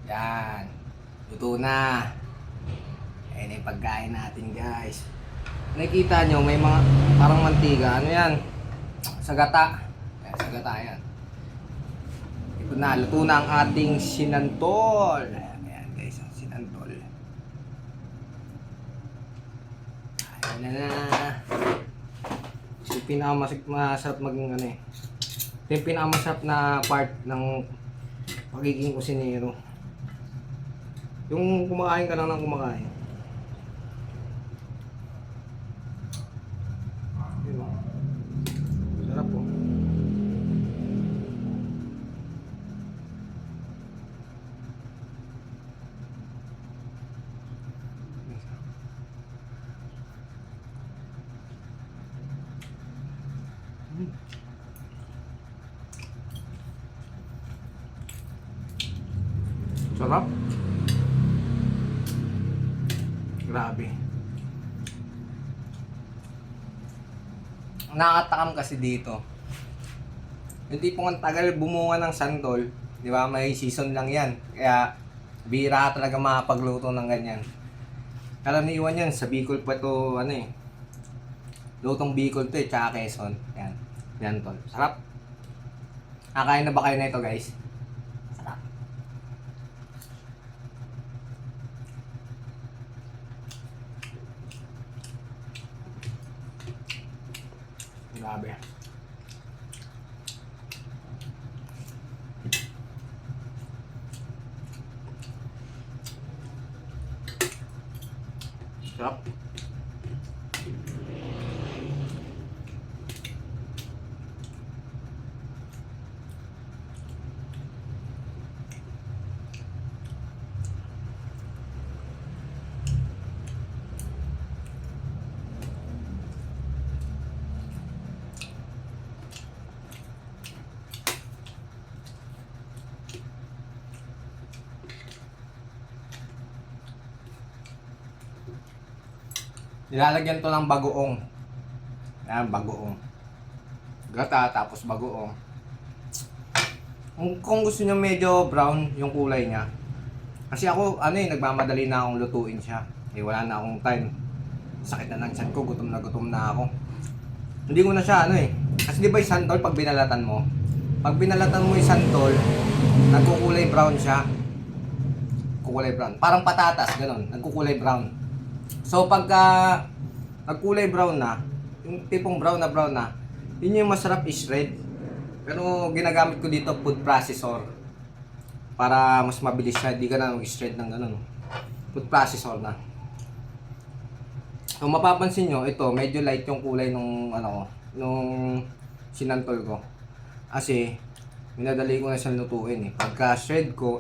Yan. Luto na. Ayan yung pagkain natin, guys. Nakikita nyo, may mga parang mantika. Ano yan? Sagata. Ayan, sagata yan. Ito na, luto na ang ating sinantol. Ayan, guys, ang sinantol. Ayan na. Yung pinakamasarap maging ano eh. Yung pinakamasarap na part ng pagiging kusinero. Yung kumakain ka lang ng kumakain. Diba? Sarap po. Sarap. Grabe. Nakakatakam kasi dito. Yung tipong ang tagal bumunga ng santol, di ba? May season lang yan. Kaya bira ka talaga makapagluto ng ganyan. Karaniwan yan sa Bicol pa to ano eh. Lutong Bicol to eh, tsaka Quezon. Yan. Yan tol. Sarap. Kakain na ba kayo na ito, guys? Sarap. Grabe. Sarap. Nilalagyan to ng bagoong. Yan, bagoong. Gata, tapos bagoong. Kung gusto niyo medyo brown yung kulay niya. Kasi ako, ano eh, nagmamadali na akong lutuin siya. Eh, wala na akong time. Sakit na ng tiyan ko, gutom na ako. Hindi ko na siya, ano eh. Kasi di ba yung santol, pag binalatan mo yung santol, nagkukulay brown siya. Kukulay brown. Parang patatas, ganun. Nagkukulay brown. So pagka nagkulay brown na, yung tipong brown na, yun yung masarap i-shred. Pero ginagamit ko dito food processor para mas mabilis siya, di ka na mag-shred ng ganun. Food processor na. So mapapansin nyo, ito medyo light yung kulay nung ano ko, nung sinantol ko. Kasi minadali ko na siyang lutuin eh. Pagka shred ko,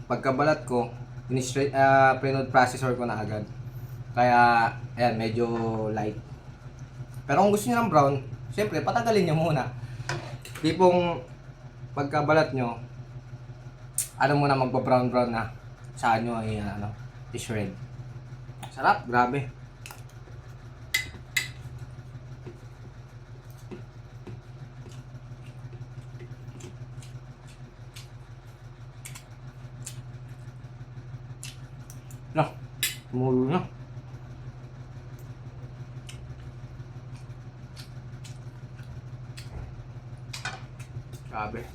pagkabalat ko, pre-food processor ko na agad. Kaya, ayan, medyo light. Pero kung gusto niyo ng brown, siyempre, patagalin niyo muna. Tipong, pagkabalat nyo, ano muna magpa-brown na. Saan nyo ay, i-shred. Sarap, grabe. No, tumulo na. Grabe.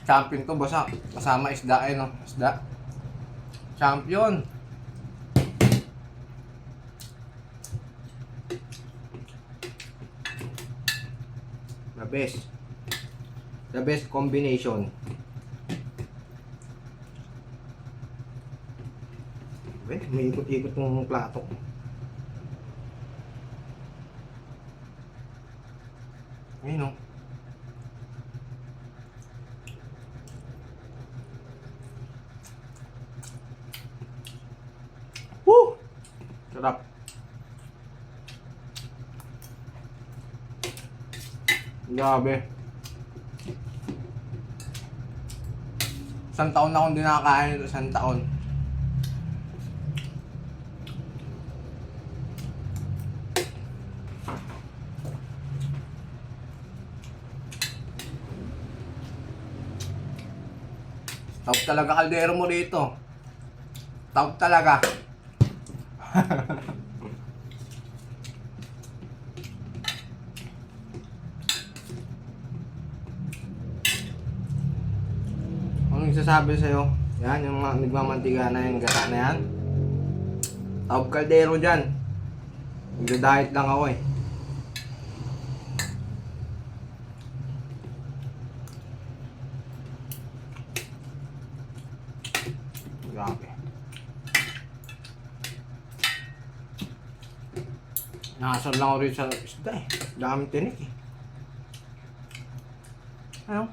Champion to, basta kasama isda eh, no? Isda. Champion. The best. The best combination. May ikot-ikot ng plato. Ayun, no? Woo! Sarap. Grabe. Isang taon na akong hindi nakakain ito. Isang taon. Taog talaga kaldero mo rito. Taog talaga. Anong sasabi sa'yo? Yan, yung mga nagmamantiga na yung gata na yan. Taog kaldero dyan. Nagda-diet lang ako eh. Grabe. Nakasal lang ako rin sa isda eh. Daming tinik eh. Ano?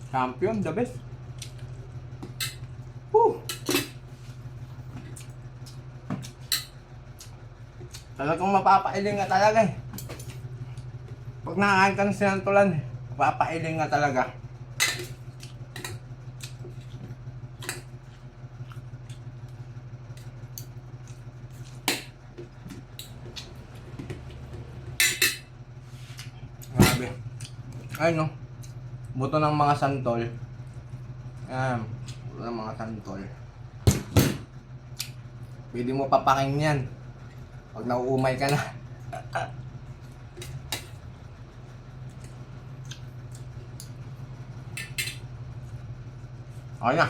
Champion, the best. Woo! Talagang mapapailing nga talaga eh. Pag nakakain ka ng sinantulan eh, mapapailing nga talaga. Grabe. Ay no. Buto ng mga santol. Ayan. Buto ng mga santol. Pwede mo papaking yan. Pag nauumay ka na. Okay na.